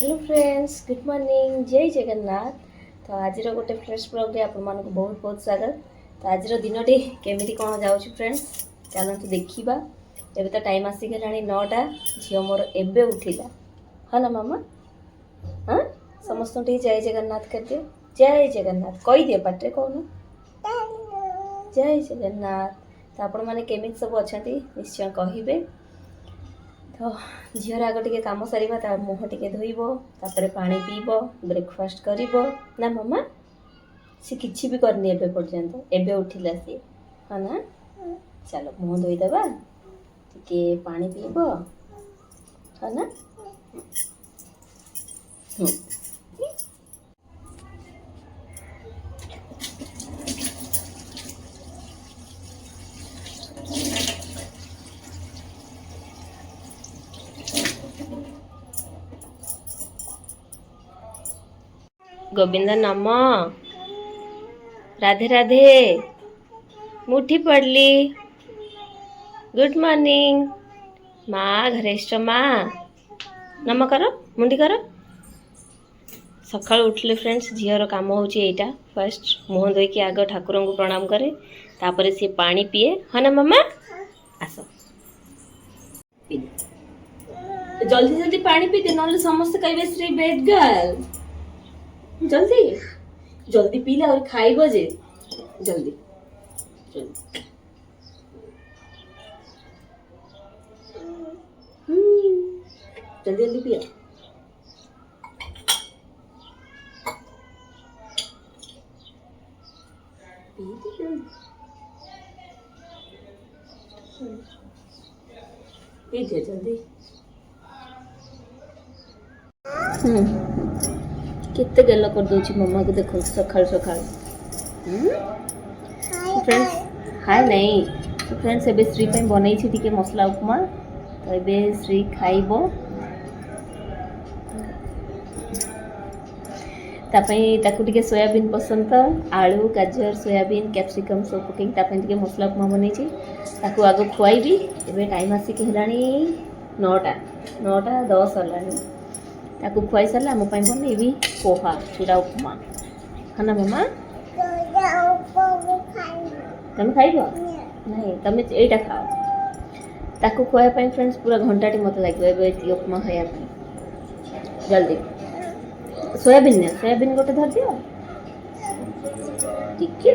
Hello friends, good morning, जय जगन्नाथ। तो आज गोटे फ्रेश ब्लॉग रे आपण मानक बहुत बहुत स्वागत। तो आज दिनटी केमिति कौन जाऊँ फ्रेंड्स, चलते देखा। एबे तो टाइम आसिगलानी 9टा। झील मोर एबे उठिला, हाँ ना मामा? हाँ, समस्त जय जगन्नाथ कर दियो। जय जगन्नाथ कही दिए पाटे कौन, जय जगन्नाथ। तो आपण मैंने केमिति सब अच्छा निश्चय कहे। तो झीर आग टे कम सारा मुह टे धोब, तापर पानी पीब, ब्रेकफास्ट कर ना मामा? सी किसी भी करनी एबे पर्यंत, एबे उठिला सी, हाँ ना? चलो मुह धोईदेवा, टे पानी पीब, हाँ ना? गोविंद नम, राधे राधे, मुठी पड़ली, गुड मॉर्निंग माँ, घरेष्ठ माँ, नम कर, मुंडी कर। सका उठले फ्रेंड्स, झीर कम होटा फास्ट मुह धोईकी आग ठाकुर को प्रणाम करे, तापर सी पानी पीए, हाँ ना मामा? आस जल्दी जल्दी पानी पीते, ना समस्त कहे श्री बेड गर्ल। जल्दी जल्दी पीला और खाइब जे, जल्दी जल्दी। जल्दी जल्दी पिया। पी दे जल्दी। कितने गल कर दूची मम्मा को, देखो सकाल सकाल। फ्रेंड्स हाय नहीं, तो फ्रेंड्स एबे श्री पे बनई छी टिके मसला उपमा। तो एबे श्री खाइबो, ताकू टिके सोयाबीन पसंद, तो आलू गाजर सोयाबीन कैप्सिकम सब पकई टिके मसला उपमा बनई छी। ताकू आगो खुआईबी। एबे टाइम आसिक हेलानी 9टा 10 हेलानी। ताकू खुआई सारा आम बनइबी पोहा चूड़ा उपमा, हाँ ना मामा? तुम खाइब नहीं, तुम यहीटा खाओ। ताकू खुआई फ्रेंड्स पूरा घंटाटी मत लगे उपमा खाया। जल्दी सोयाबीन सोयाबीन गोटे धर दियो टिके।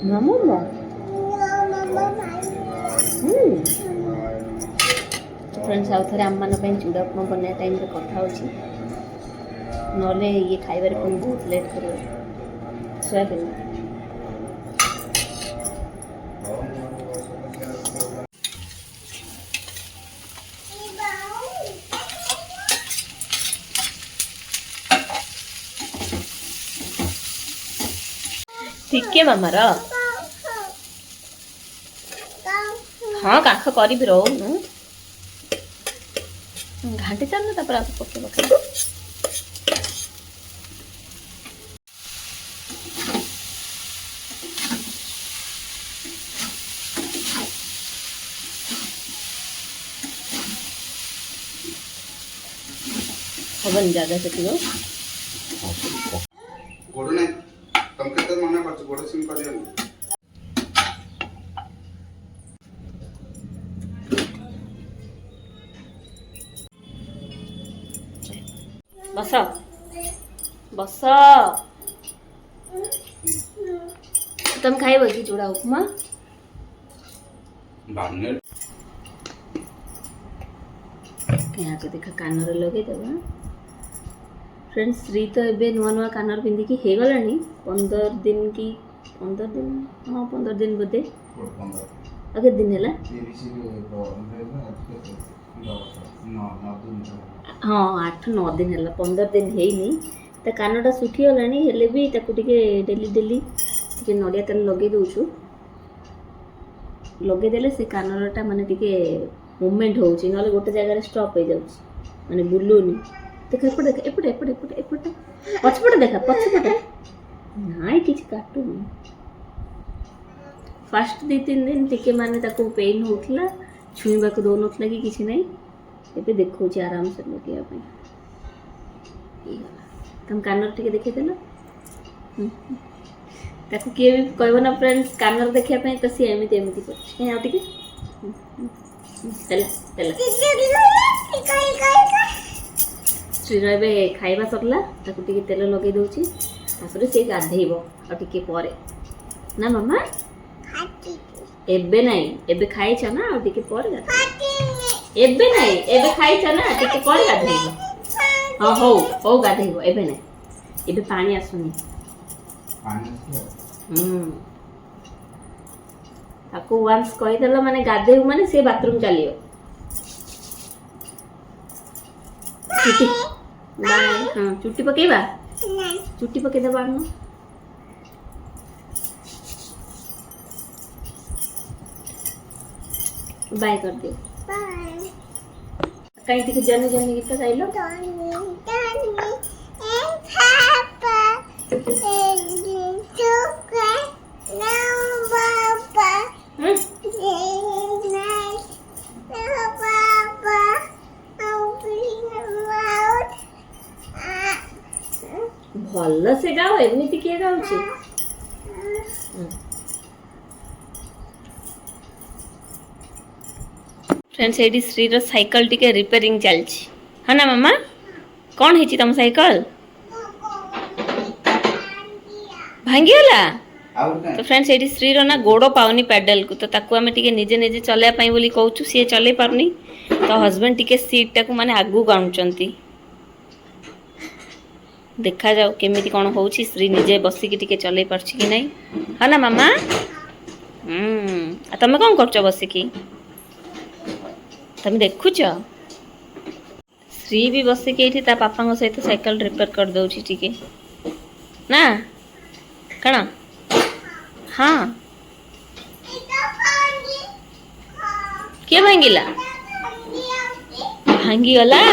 मामा फ्रेंड्स आउ थे आम मान चूड़ा उपमा बनवा टाइम कथा ना ये खाइबार बहुत लेट कर सोयाबीन। ठीक मामार हाँ काख कर घाटी चल ना, आप पके पका हवन ज्यादा से बस बस। तुम खाइब कि चूड़ा उपमा? यहाँ को देखा कानर लगे देवा फ्रेंड्स। श्री तो एबे नुआ नुआ कानर पिंधिकी हो गलानी 15 दिन की 15 दिन, हाँ 15 दिन बोधे अगे दिन है। हाँ 8-9 दिन है, 15 दिन है। तो कानटा सुखी गलानी हेले भी डेली डेली टे नड़िया तेल लगे दौचु, लगेदेले से कानरटा माने टिके मूवमेंट हो ना गोटे जगह स्टॉप हो जाऊँ माने बुलूनी। देख एपटे देख एपटे एपटे एपटे एपटे पछपटे देखा पछपटे नाई किछ काटुनी। फास्ट 2-3 दिन टिके माने ताको पेन होतला छुईबा को दोनोतला कि किछि नै एबे देखौ छी आराम से लगिया पे तुम कानर टिके देखै देला ताको किए भी कहबो ना फ्रेंड्स कानर देखिया पे तो सी एमिति एमिति कर हे आ टिके चला श्री रबे खाइबा सरला ताको टिके तेल लगे दोची तासरे से गाधेइबो आ टिके परे ना मम्मा एबे नहीं एबे खाई छ ना आ टिके परे गाधे एबे नहीं एबे खाई छ ना टिके परे गाधेइबो हां हो गाधेइबो एबे नहीं एबे पानी आसुनी ताको वंस कहि देला माने गाधेउ माने से बाथरूम चलियो चुट्टी बाय हां चुट्टी पकेबा नहीं चुट्टी पके दे बानो बाय कर दे बाय कहीं टिके जाने जाने गीत गाइलो भल से गाओ एमती किए गाउची फ्रेंड्स एडी श्री रो साइकिल टिके रिपेयरिंग चलची है ना मामा कौन हेची तम साइकिल भांगी होला तो फ्रेंड्स एडी श्री रो ना गोड़ो पाउनी पैडल को तो ताकू आमे टिके निजे निजे चले पाई बोली कहूचु सी चले पारनी तो हस्बैंड टिके सीट टाकू माने आगु गाउचंती देखा जाओ केमिति कोन होउची श्री निजे बसी की टिके चले परछि कि नै है ना मामा आ तमे कोन करछो बसी की तमे देखुछ श्री भी बसी के एठी ता पापा को सहित साइकिल रिपेयर कर दउची टिके ना कण हाँ के भांगिला भांगी गला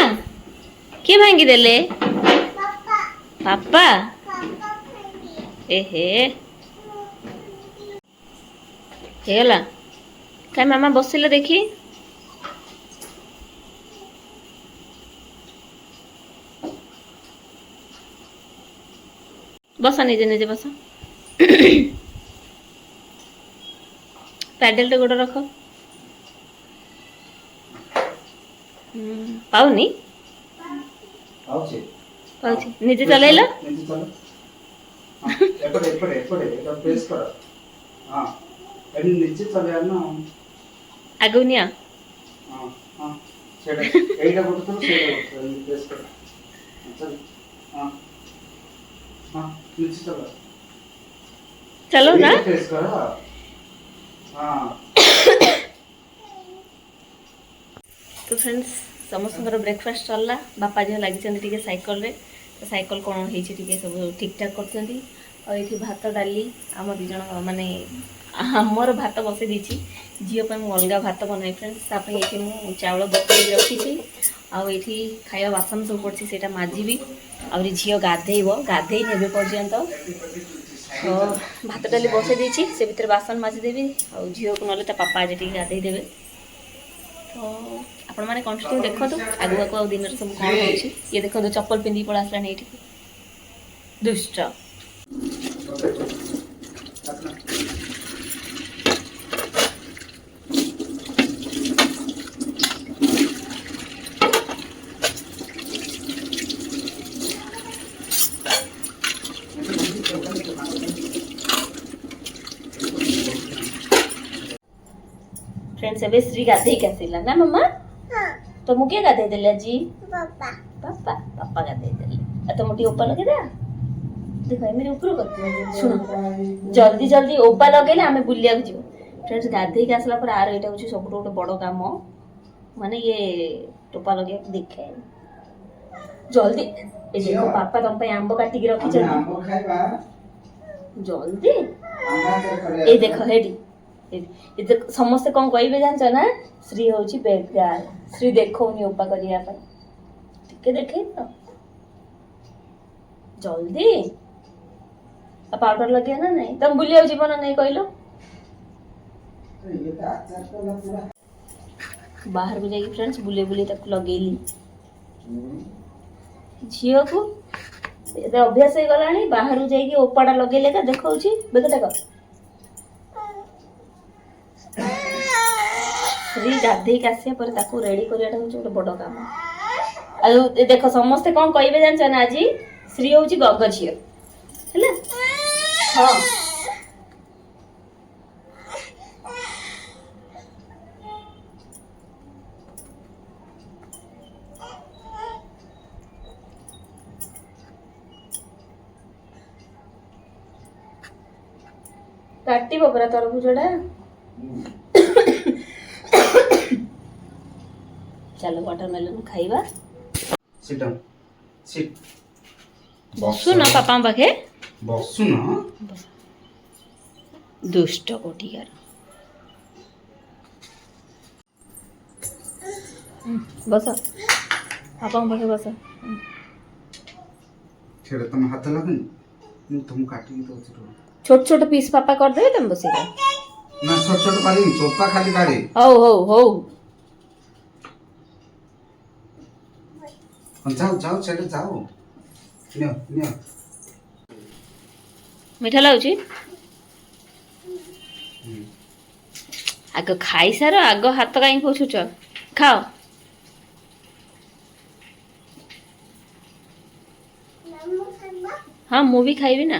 के भांगी देले पापा एहे हेला काय मामा बसिले देखी बसा निजे निजे बसा पैडल टे गोड़ रख पाउनी पाउची निजे चलेला निजे चलो हां एपड़े प्रेस कर हां एनी निजे चले ना आगुनिया हां हां सेडा एटा गोट तो सेडा प्रेस कर चल हां हां निजे चलो चलो ना प्रेस कर हां तो फ्रेंड्स समस्त ब्रेकफास्ट चलला बापा जो लगी साइकिल रे तो साइकिल कौन हो सब ठीक ठाक कर भात डाली आम दीज माने आमर भात बसई दी झीप मुझे अलग भात बनाए फ्रेंड्स ये मुझे चाउल बतई रखी आठी खाया बासन सब पड़ी से माजिबी आ झील गाधेब गाधे ने पर्यंत तो भात डाली बसई दी से भितर बासन माजिदेवी आ झील को ना पापा आज गाधेदेवे तो आपण मैंने कंटिन्यू देखो आगु आगु दिन सब कौन हो ये देखो चप्पल पिंधि पड़ा आसला ये दुष्ट फ्रेंड्स एबे श्री गाधे के आसिला ना मम्मा हां तो मुके गाधे देले जी पापा पापा पापा गाधे देले आ तो मोटी ऊपर लगे दा देखो मेरे ऊपर कर सुनो जल्दी जल्दी ओपा लगेले हमें बुलिया को जीव फ्रेंड्स गाधे के आसला पर आर एटा होची सब गोटे बड़ काम माने ये टोपा लगे देखे जल्दी ए देखो पापा तुम पे आंबो काटी के रखी जल्दी आंबो खाइबा जल्दी ए देखो हेडी ये समस्ते कौन कहे जान ना श्री हूँ बेगार श्री देखनी उपा करने देखे तो जल्दी पाउडर लगे ना नहीं तुम बुलिया जीवन नहीं कहल बाहर को जाइए फ्रेंड्स बुले बुले तक लगेली झील को एते अभ्यास हो गलानी बाहर जाइए ओपाड़ा लगेले का देखौची बेटा का श्री गाधे के आसिया पर ताको रेडी करियाटा होची ଗୋଟେ बड़ काम आ देखो समस्ते कोन कहबे जान छन आज श्री होची गग झियो हैला हां काटी बपरा तरबूजड़ा चलो वाटरमेलन खाइबा सिट डाउन सिट बसु ना पापा पाखे बसु ना दुष्ट कोटियार बस पापा पाखे बस छेड़े तुम हाथ लगन तुम काटी तो छो छोट छोट पीस पापा कर देबे तुम बसी ना छोट छोट पाली चोपा खाली काढ़े हो जाओ जाओ चले जाओ नियो नियो मीठा लाଗୁଛି आग खाई सार आग हाथ कहीं पोछुच खाओ हाँ मु भी खाइबी ना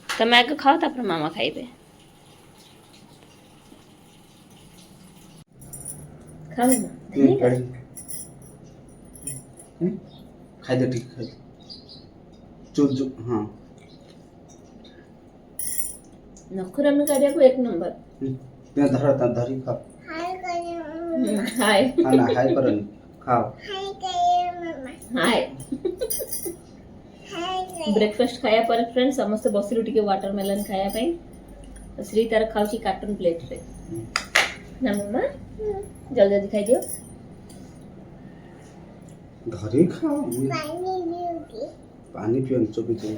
तमे आग खाओ तापर मामा खाइबे खाओ ना खाई दे ठीक खाई चुप चुप हाँ नखुरा में काढ़िया को एक नंबर ते धर ता धरी खा हाय हां ना हाय करन खाओ हाय ब्रेकफास्ट खाया पर फ्रेंड्स समस्त बसिलु टिके वाटरमेलन खाया पई श्री तार खाउची कार्टून प्लेट रे ना मम्मा जल्दी जल्दी खाई दियो धरी खाओ पानी पियो चुप चुप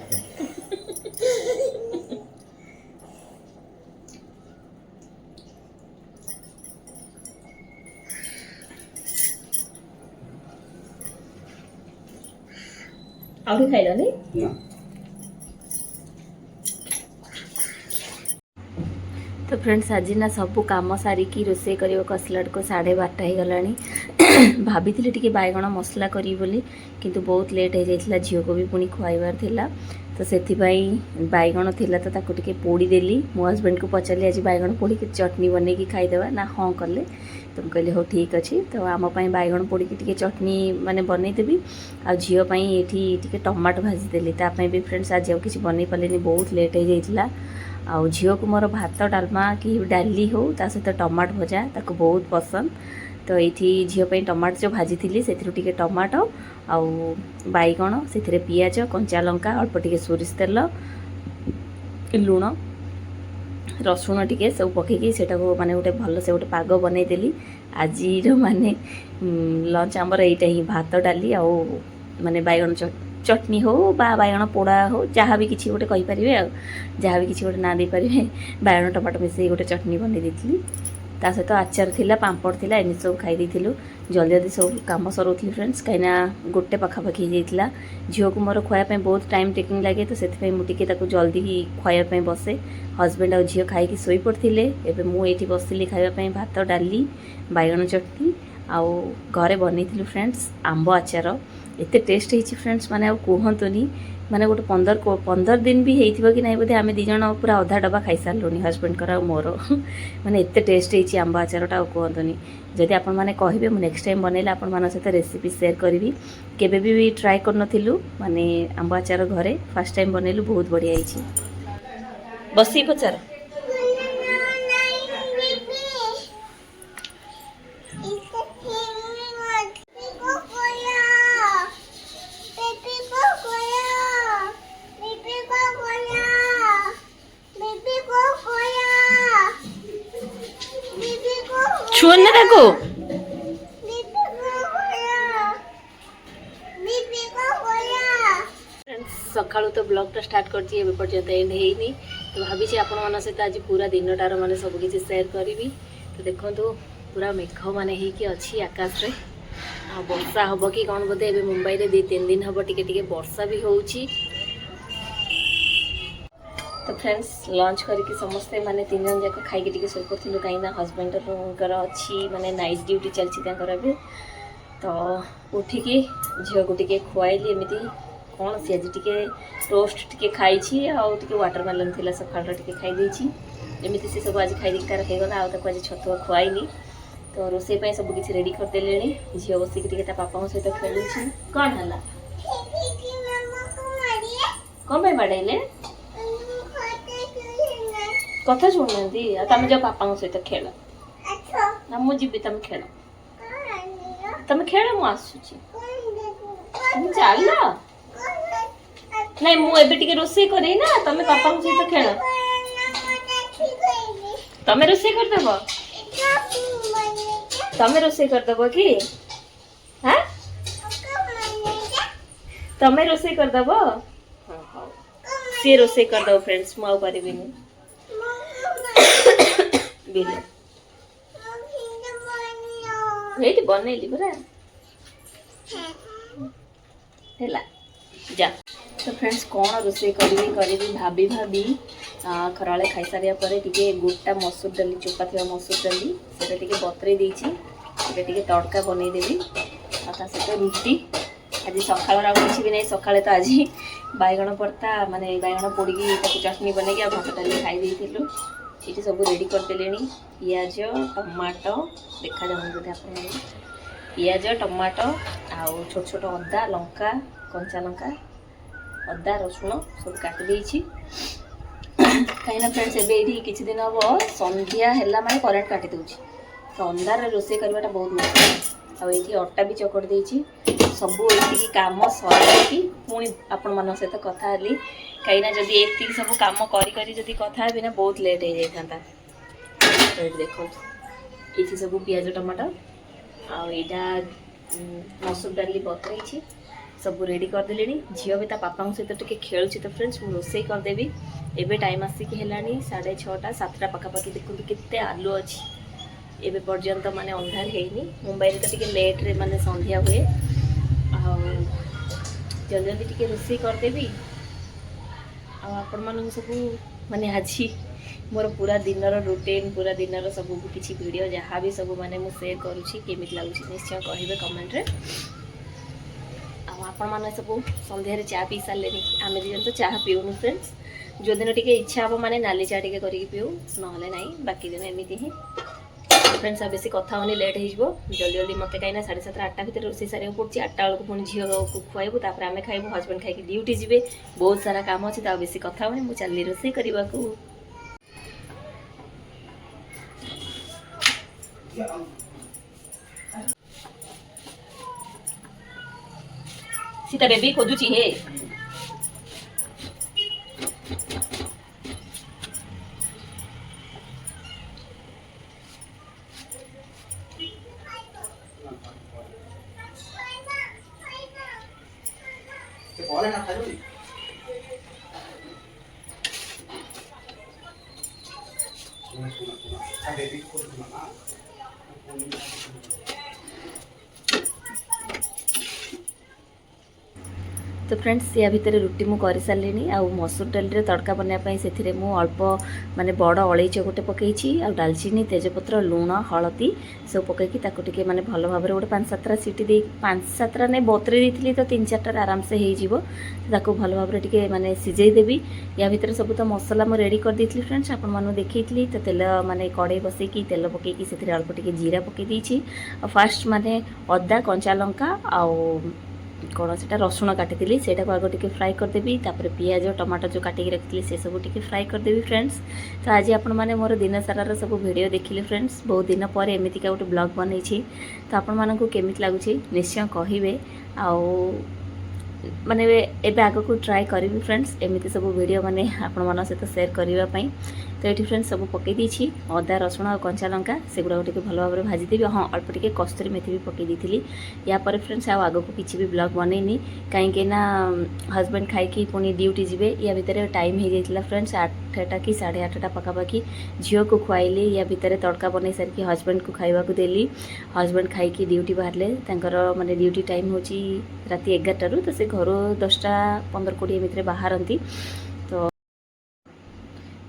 आउरी खाइला नहीं ना तो फ्रेंड्स आज ना सब कम सारिकी रोसे करने आसलाट को 12:30 हो गलानी भाभी टी बैगण मसला करी बोली किंतु बहुत लेट हो जाइए झील को भी पुणी खुआबार थिला तो से बैगण थिला तो ताको टिके पोड़ी देली मो हस्बैंड को पचारि आज बैगण पोड़ी के चटनी बन की खाईदेवा ना हाँ कले तो कहली हो ठीक अच्छे तो आम बैगण पोड़ी टिके चटनी माने बनईदेवी आ झीपाई ये टमाटो भाजीदेली तापाई भी फ्रेंड्स आज किसी बनई पारे बहुत लेट हो जाइए आउ झील को मोर भात डालमा कि डाली हो ता सहित टमाटो भजा ताको बहुत पसंद तो ये झीपाई टमाटो जो भाजी थी से टमाटो आउ बैगण से पियाज कंचा लंका अल्प टिके सोरिष तेल लुण रसुण टिके सब पकईकी से माने गोटे भल से गोटे पाग बनईदेली आज माने लंच आमर यहीटा ही भात डाली आउ माने बैगण चटनी हो बा बैगण पोड़ा हो जहाँ भी किसी गोटे कहींपारे जहाँ भी किसी गोटे ना दे पारे बैगण टमाटो मिसई गोटे चटनी बनई देती ता सहित आचार थिला पांपड़ थिला एने सब खाई देथिलु जल्दी जल्दी सब काम सरोथली फ्रेंड्स कहीं गोटे पाखापाखि जाइला झील को मोर खुआई बहुत टाइम टेकिंग लगे तो से मुझे जल्दी ही खुआई बसे हस्बैंड और झील खाई शोई पड़ते एवं मुझे बसली खावाई भात डाली बैगण चटनी आउ घरे बनई फ्रेंड्स आंब आचार एत टेस्ट होती फ्रेंड्स माने कहतुनी माने गोटे 15 दिन भी होती कि नहीं बोधे आम दीज पूरा अधा डब्बा खाई सारूँ हस्बैंड कर मोर माने एत टेस्ट होती आंब आचारटा कहतुनी जदि आपण मैंने कहे मुझे नेक्स्ट टाइम बनइले आपण मान सहित रेसिपी शेयर करी केबे भी ट्राए कर माने आंब आचार घरे फर्स्ट टाइम बनइलु बहुत बढ़िया होती बसी पचार छुअन ना को सकाळू तो ब्लॉग टा स्टार्ट करती है पर्यंत एंड है नहीं तो भावी आपण मान सहित आज पूरा दिनटार मैंने सबकि सेयार करी। तो देखो पूरा मेघ मान अच्छी आकाश रे वर्षा हम कि कौन बोधे ए मुंबई रे 2-3 दिन हम टिके वर्षा भी हो। तो फ्रेंड्स लंच करके समस्ते माने 3 जन जाक खाई टिके सोई पड़थिलु कहीं हजबैंडर अच्छी माने नाइट ड्यूटी चलती भी। तो उठिकी झील को टिके खुआइली एमती कौन सी आज टिके टोस्ट टिके खाई टिके वाटरमेलन थिला सकाळ टिके खाई देछि एमती से सब आज खाई तार हो गला आज छतुआ खुआइनी। तो रोसे पे सब किसी रेडी कर देलेनी झील बसिक टिके ता पापा सहित खेलुछि। कौन हला कौन पे बाडैले कथा शुणुनांती तमे जो पापा सहित खेल ना मु जीबी तमे खेल मु आसुछि तमे चल नहीं मु एबे टिके रोसे करे ना तमे पापा सहित खेल तमे रोसे कर देबो तमे रोसे कर देबो कि हां तमे रोसे कर देबो हां हां से रोसे कर दो फ्रेंड्स मु आ परिबिनी बिले वेट बनैली परा हेला जा। तो फ्रेंड्स कौन रोसे करी भाभी खराले खाई सारिया पर टिके गोटा मसूर डाली चोपा थी मसूर डाली से बतरे टिके तड़का बनई देवी सहित रुटी आज सकाल किसी भी नहीं सका तो आज बैगण भर्ता माने बैगण पोड़ी चटनी बन भात डाली खाई ये सब रेडी करदे पियाज टमाटो देखा जाऊँ बोधे आप पियाज टमाटो आउ छोट छोट अदा लंका कंचा लंका अदा रसुण सब काटी कहीं फ्रेंड्स एबे किसी दिन हम संध्या है माने करेंट काटी दूसरी तो अंधार रोसे करवाटा बहुत मुश्किल आईटी अटा भी चकड़ देती सबू ये कम सर पुणी आपण मान सहित कथा कहीं जदि एक सब कम करी कथा भी ना बहुत लेट हो जाता। तो देखो ये सब पियाज टमाटर आईटा मसूर डाली बतई सब रेडी करदे झील भी पापा सहित टिके खेलुची। तो फ्रेंड्स मुझे रोसे करदेवी एबे टाइम आसिक है 6:30 7टा पखापाखि देखो केते आलू अच्छी एबे पर्यंत माने अंधार है मुंबई तो टिके लेट रे माने संध्या हुए जल्दी जल्दी टिके रोसे करदेवी आपण मान सब माने आज मोर पूरा दिन रूटीन पूरा दिन सब किसी वीडियो जहाँ भी सब माने मुझे शेयर करुँची केमिति लागुची निश्चय कहिबे कमेंट रे। आपण मैंने सब सन्ध्या चा पी सारे आम दिन तो चाह पीऊनु फ्रेंड्स जो दिन टी इच्छा हम माने नाली चा टे कर पीऊ ना बाकी दिन एमती ही फ्रेंड्स बेसी कथा होनी लेट हो जल्दी जल्दी मत कहीं 7:30 8टा भितर रोसे सारे पड़ी 8टा बेलू पुणी झील को खुआबू तापर आम खाइबू हजबैंड खाई ड्यूटी जी बहुत सारा काम अच्छे तो बेसी कथा होनी मुझे चलनी रोसे करने को। सीता बेबी खोजुची हे तो फ्रेंड्स या भितर रुटी मु कर सारे आ मसूर डाली तड़का बनाई से अल्प माने बड़ अलैच गोटे पकई आ डालचीनी तेजपत्र लुण हलदी सब पकईकी टे माने भल भाव गोटे 5-7टा सीटी दे 5-7टा नहीं बतरे दी तो 3-4टार आराम से हो भल भाव टे माने सिझेदेवी या भितर सब तो मसला मुझे रेडी कर देती फ्रेंड्स आपण मानू देखी तो तेल माने कड़े बसैकी तेल पकईकी से अल्प टे जीरा पकई फास्ट माने अदा कंचा लंका आउ कौन से रसुण काटी से आग टे फ्राए करदेवी तापर पियाज टमाटर जो काटिक रखी से सब टे फ्राए करदेवी फ्रेंड्स। तो आज आपण मैंने मोर दिन सारा सब वीडियो देखिले फ्रेंड्स बहुत दिन पर एमतीका गोटे ब्लॉग बनई तो आपण मानक केमिति लगुच निश्चय कहे आउ माने एबे आग को ट्राए करी फ्रेंड्स एमती सब वीडियो माने आपण मान सहित शेयर करने तो ये फ्रेंड्स सब पकई देछि अदा रसुण और कंचा लंका से गुड़ा टिके भल भाव में भाजीदेवी हाँ अल्प टिके कस्तूरी मेथी भी पकई देथिली या पर फ्रेंड्स आग को किसी भी ब्लॉग बनैनी कहीं ना हस्बैंड खाई पुणी ड्यूटी जीवे या भितर टाइम हो जाता फ्रेंड्स 8टा कि 8:30 पाखापाखि झील को खुआली या भितर तड़का बनई सारिकी हस्बैंड को खाइबा को देली हस्बैंड खाई ड्यूटी बाहर माने ड्यूटी टाइम होची राति 11 तो से घर 10टा 15-20 भितर बाहरती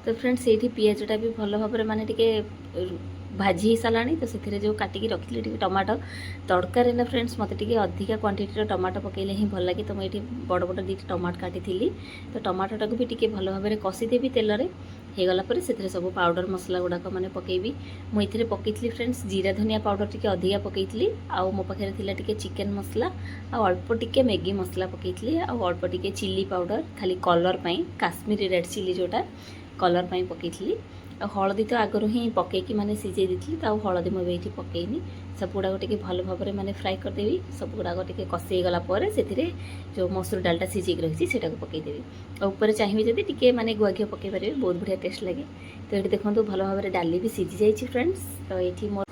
तो फ्रेंड्स ये पियाजटा भी भल भाव में माने टिके भाजी ही सारा तो से जो काटिकी रखी टमाटो तड़कार ना फ्रेंड्स मत टे अधिका क्वांटिटी टमाटो पकेले ही भल लगे तो मुझे बड़ बड़ 2टा टमाटो काटी तो टमाटोटा को भी टिके भल भाव में कषिदेवी तेल हो गलापर से सब पाउडर मसला गुड़ाक मैंने पकेबी मुझे पकई फ्रेंड्स जीरा धनिया पाउडर टी अधिका पकई आउ मो पाखे टिके चिकेन मसला आ अल्प टिके मैगी मसला पकई आउ अल्प टिके चिली पाउडर खाली कलर पाई काश्मीरी रेड चिली जोटा कलर पाई पकई हलदी तो आगु ही पकईकी मैंने सिझे दी तो हलदी मुझे पकईनी सब गुड़ाक टे भल भाव में मैंने फ्राए करदेवी सब गुड़ाक टे कषि गलापर से जो मसूर डालटा सिझे रही है पकईदेवी और ऊपर चाहिए जब टे मैंने गुआ घी पकई पारे बहुत बढ़िया टेस्ट लगे तो ये देखो भल भाव में डाली भी सिझी जाइए फ्रेंड्स तो ये मोर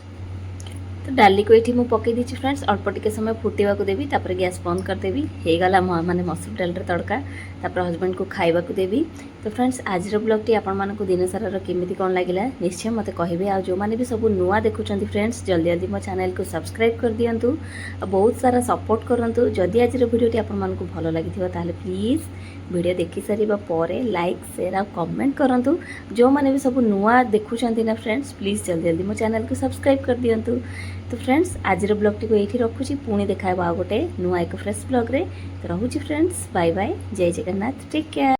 तो डाली को ये पकई दी फ्रेंड्स अल्प टिके समय फुटेवा को देवी तापर गैस बंद करदेवी हो गला माने मसूर डाल तड़का तापर हस्बैंड को खाइबा को देवी तो फ्रेंड्स आज ब्लॉग टी आपण दिन सारा केमिति कौन लगिला निश्चय मत कहे आ जो मैंने भी सब नुआ देखुं फ्रेंड्स जल्दी जल्दी मो चैनल को सब्सक्राइब कर दिंतु बहुत सारा सपोर्ट करूँ जदि आज वीडियो आपण भल लगी प्लीज़ वीडियो देखी सारा पर लाइक शेयर आ कमेंट करूँ जो मैंने भी सब नुआ देखुं ना फ्रेंड्स प्लीज़ जल्दी जल्दी मो चैनल को सब्सक्राइब कर दिंतु तो फ्रेंड्स आज ब्लॉग टी को ये रखुची पुणी देखा आ गोटे नुआ एक फ्रेश ब्लॉग रे तो रोची फ्रेंड्स बाय बाय जय जगन्नाथ टेक केयर।